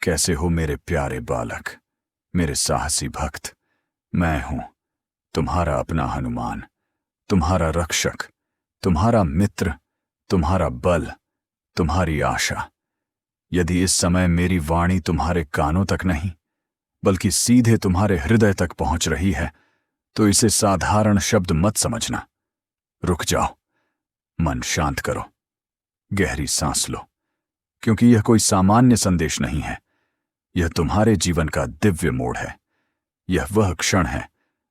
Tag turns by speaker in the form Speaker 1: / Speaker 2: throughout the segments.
Speaker 1: कैसे हो मेरे प्यारे बालक, मेरे साहसी भक्त। मैं हूं तुम्हारा अपना हनुमान, तुम्हारा रक्षक, तुम्हारा मित्र, तुम्हारा बल, तुम्हारी आशा। यदि इस समय मेरी वाणी तुम्हारे कानों तक नहीं बल्कि सीधे तुम्हारे हृदय तक पहुंच रही है तो इसे साधारण शब्द मत समझना। रुक जाओ, मन शांत करो, गहरी सांस लो, क्योंकि यह कोई सामान्य संदेश नहीं है। यह तुम्हारे जीवन का दिव्य मोड़ है। यह वह क्षण है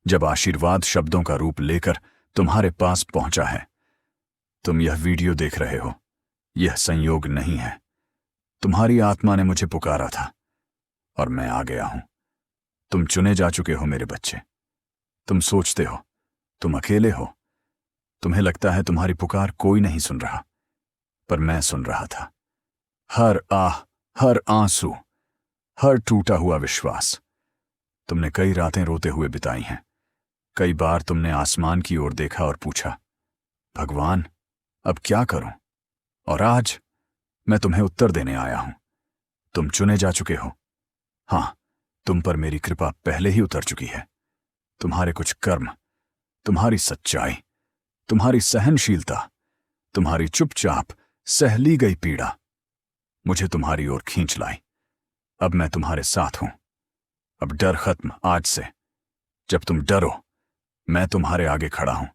Speaker 1: जब आशीर्वाद शब्दों का रूप लेकर तुम्हारे पास पहुंचा है। तुम यह वीडियो देख रहे हो, यह संयोग नहीं है। तुम्हारी आत्मा ने मुझे पुकारा था और मैं आ गया हूं। तुम चुने जा चुके हो मेरे बच्चे। तुम सोचते हो तुम अकेले हो। तुम्हें लगता है तुम्हारी पुकार कोई नहीं सुन रहा, पर मैं सुन रहा था। हर आह, हर आंसू, हर टूटा हुआ विश्वास। तुमने कई रातें रोते हुए बिताई हैं। कई बार तुमने आसमान की ओर देखा और पूछा, भगवान अब क्या करूं? और आज मैं तुम्हें उत्तर देने आया हूं। तुम चुने जा चुके हो। हां, तुम पर मेरी कृपा पहले ही उतर चुकी है। तुम्हारे कुछ कर्म, तुम्हारी सच्चाई, तुम्हारी सहनशीलता, तुम्हारी चुपचाप सह ली गई पीड़ा मुझे तुम्हारी ओर खींच लाई। अब मैं तुम्हारे साथ हूं। अब डर खत्म आज से। जब तुम डरो, मैं तुम्हारे आगे खड़ा हूं।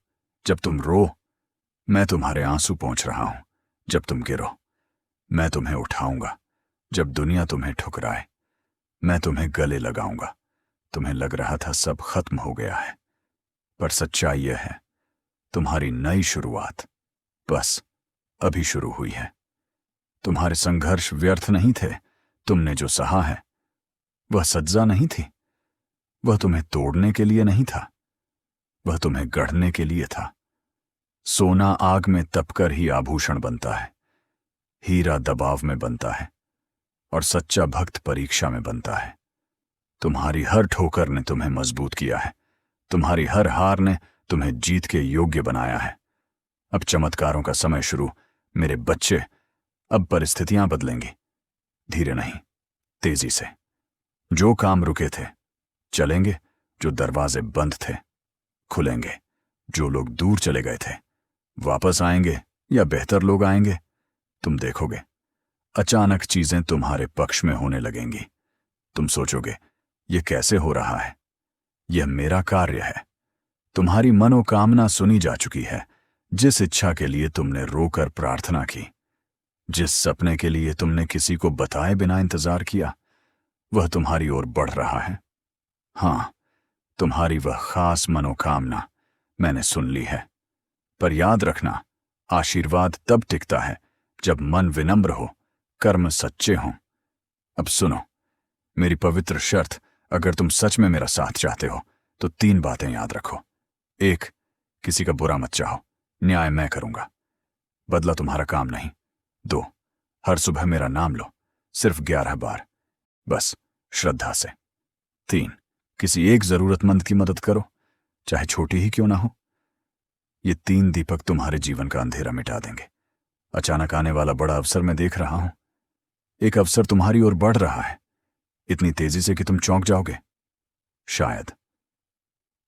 Speaker 1: जब तुम रो, मैं तुम्हारे आंसू पोंछ रहा हूं। जब तुम गिरो, मैं तुम्हें उठाऊंगा। जब दुनिया तुम्हें ठुकराए, मैं तुम्हें गले लगाऊंगा। तुम्हें लग रहा था सब खत्म हो गया है, पर सच्चाई यह है, तुम्हारी नई शुरुआत बस अभी शुरू हुई है। तुम्हारे संघर्ष व्यर्थ नहीं थे। तुमने जो सहा है वह सज्जा नहीं थी। वह तुम्हें तोड़ने के लिए नहीं था, वह तुम्हें गढ़ने के लिए था। सोना आग में तपकर ही आभूषण बनता है, हीरा दबाव में बनता है, और सच्चा भक्त परीक्षा में बनता है। तुम्हारी हर ठोकर ने तुम्हें मजबूत किया है। तुम्हारी हर हार ने तुम्हें जीत के योग्य बनाया है। अब चमत्कारों का समय शुरू मेरे बच्चे। अब परिस्थितियां बदलेंगी, धीरे नहीं, तेजी से। जो काम रुके थे चलेंगे, जो दरवाजे बंद थे खुलेंगे, जो लोग दूर चले गए थे वापस आएंगे या बेहतर लोग आएंगे, तुम देखोगे। अचानक चीजें तुम्हारे पक्ष में होने लगेंगी। तुम सोचोगे यह कैसे हो रहा है? यह मेरा कार्य है। तुम्हारी मनोकामना सुनी जा चुकी है। जिस इच्छा के लिए तुमने रोकर प्रार्थना की, जिस सपने के लिए तुमने किसी को बताए बिना इंतजार किया, वह तुम्हारी ओर बढ़ रहा है। हां, तुम्हारी वह खास मनोकामना मैंने सुन ली है। पर याद रखना, आशीर्वाद तब टिकता है जब मन विनम्र हो, कर्म सच्चे हों। अब सुनो मेरी पवित्र शर्त। अगर तुम सच में मेरा साथ चाहते हो तो 3 बातें याद रखो। 1, किसी का बुरा मत चाहो, न्याय मैं करूंगा, बदला तुम्हारा काम नहीं। 2, हर सुबह मेरा नाम लो, सिर्फ 11 बार, बस श्रद्धा से। 3, किसी एक जरूरतमंद की मदद करो, चाहे छोटी ही क्यों ना हो। ये 3 दीपक तुम्हारे जीवन का अंधेरा मिटा देंगे। अचानक आने वाला बड़ा अवसर मैं देख रहा हूं। एक अवसर तुम्हारी ओर बढ़ रहा है, इतनी तेजी से कि तुम चौंक जाओगे। शायद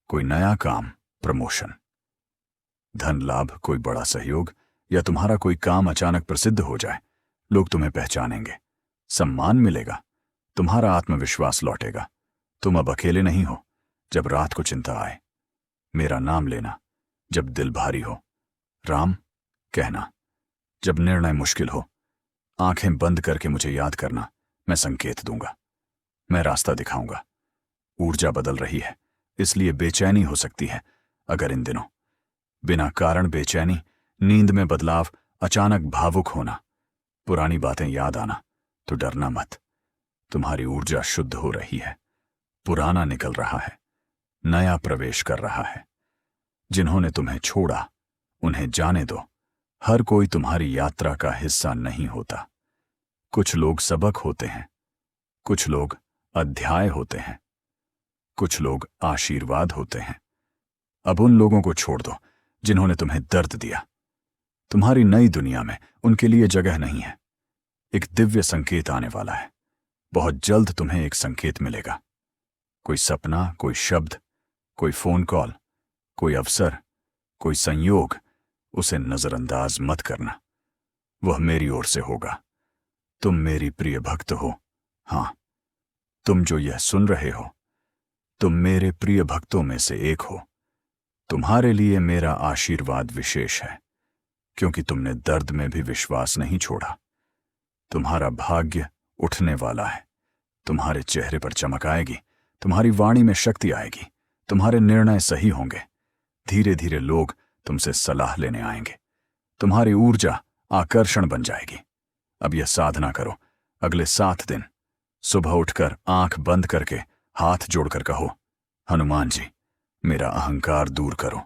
Speaker 1: कोई नया काम, प्रमोशन, धन लाभ, कोई बड़ा सहयोग, या तुम्हारा कोई काम अचानक प्रसिद्ध हो जाए। लोग तुम्हें पहचानेंगे, सम्मान मिलेगा, तुम्हारा आत्मविश्वास लौटेगा। तुम अब अकेले नहीं हो। जब रात को चिंता आए, मेरा नाम लेना। जब दिल भारी हो, राम कहना। जब निर्णय मुश्किल हो, आंखें बंद करके मुझे याद करना। मैं संकेत दूंगा, मैं रास्ता दिखाऊंगा। ऊर्जा बदल रही है, इसलिए बेचैनी हो सकती है। अगर इन दिनों बिना कारण बेचैनी, नींद में बदलाव, अचानक भावुक होना, पुरानी बातें याद आना, तो डरना मत। तुम्हारी ऊर्जा शुद्ध हो रही है। पुराना निकल रहा है, नया प्रवेश कर रहा है। जिन्होंने तुम्हें छोड़ा उन्हें जाने दो। हर कोई तुम्हारी यात्रा का हिस्सा नहीं होता। कुछ लोग सबक होते हैं, कुछ लोग अध्याय होते हैं, कुछ लोग आशीर्वाद होते हैं। अब उन लोगों को छोड़ दो जिन्होंने तुम्हें दर्द दिया। तुम्हारी नई दुनिया में उनके लिए जगह नहीं है। एक दिव्य संकेत आने वाला है। बहुत जल्द तुम्हें एक संकेत मिलेगा। कोई सपना, कोई शब्द, कोई फोन कॉल, कोई अवसर, कोई संयोग, उसे नजरअंदाज मत करना। वह मेरी ओर से होगा। तुम मेरी प्रिय भक्त हो। हां, तुम जो यह सुन रहे हो, तुम मेरे प्रिय भक्तों में से एक हो। तुम्हारे लिए मेरा आशीर्वाद विशेष है, क्योंकि तुमने दर्द में भी विश्वास नहीं छोड़ा। तुम्हारा भाग्य उठने वाला है। तुम्हारे चेहरे पर चमक आएगी, तुम्हारी वाणी में शक्ति आएगी, तुम्हारे निर्णय सही होंगे। धीरे धीरे लोग तुमसे सलाह लेने आएंगे। तुम्हारी ऊर्जा आकर्षण बन जाएगी। अब यह साधना करो। अगले 7 दिन सुबह उठकर आंख बंद करके हाथ जोड़कर कहो, हनुमान जी, मेरा अहंकार दूर करो,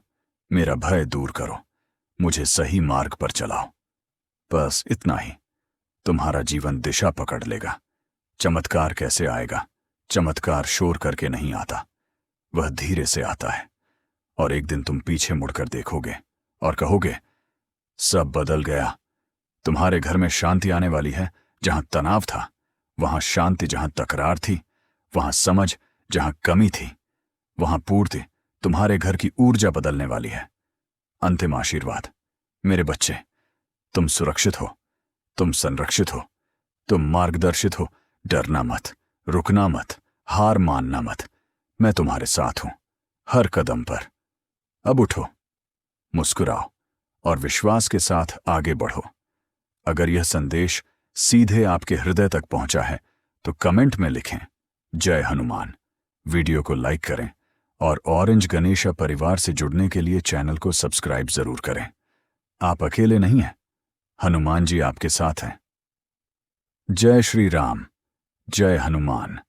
Speaker 1: मेरा भय दूर करो, मुझे सही मार्ग पर चलाओ। बस इतना ही। तुम्हारा जीवन दिशा पकड़ लेगा। चमत्कार कैसे आएगा? चमत्कार शोर करके नहीं आता, वह धीरे से आता है। और एक दिन तुम पीछे मुड़कर देखोगे और कहोगे, सब बदल गया। तुम्हारे घर में शांति आने वाली है। जहां तनाव था, वहां शांति। जहां तकरार थी, वहां समझ। जहां कमी थी, वहां पूर्ति। तुम्हारे घर की ऊर्जा बदलने वाली है। अंतिम आशीर्वाद, मेरे बच्चे, तुम सुरक्षित हो, तुम संरक्षित हो, तुम मार्गदर्शित हो। डरना मत, रुकना मत, हार मानना मत। मैं तुम्हारे साथ हूं, हर कदम पर। अब उठो, मुस्कुराओ और विश्वास के साथ आगे बढ़ो। अगर यह संदेश सीधे आपके हृदय तक पहुंचा है तो कमेंट में लिखें, जय हनुमान। वीडियो को लाइक करें और ऑरेंज गणेशा परिवार से जुड़ने के लिए चैनल को सब्सक्राइब जरूर करें। आप अकेले नहीं हैं, हनुमान जी आपके साथ हैं। जय श्री राम, जय हनुमान।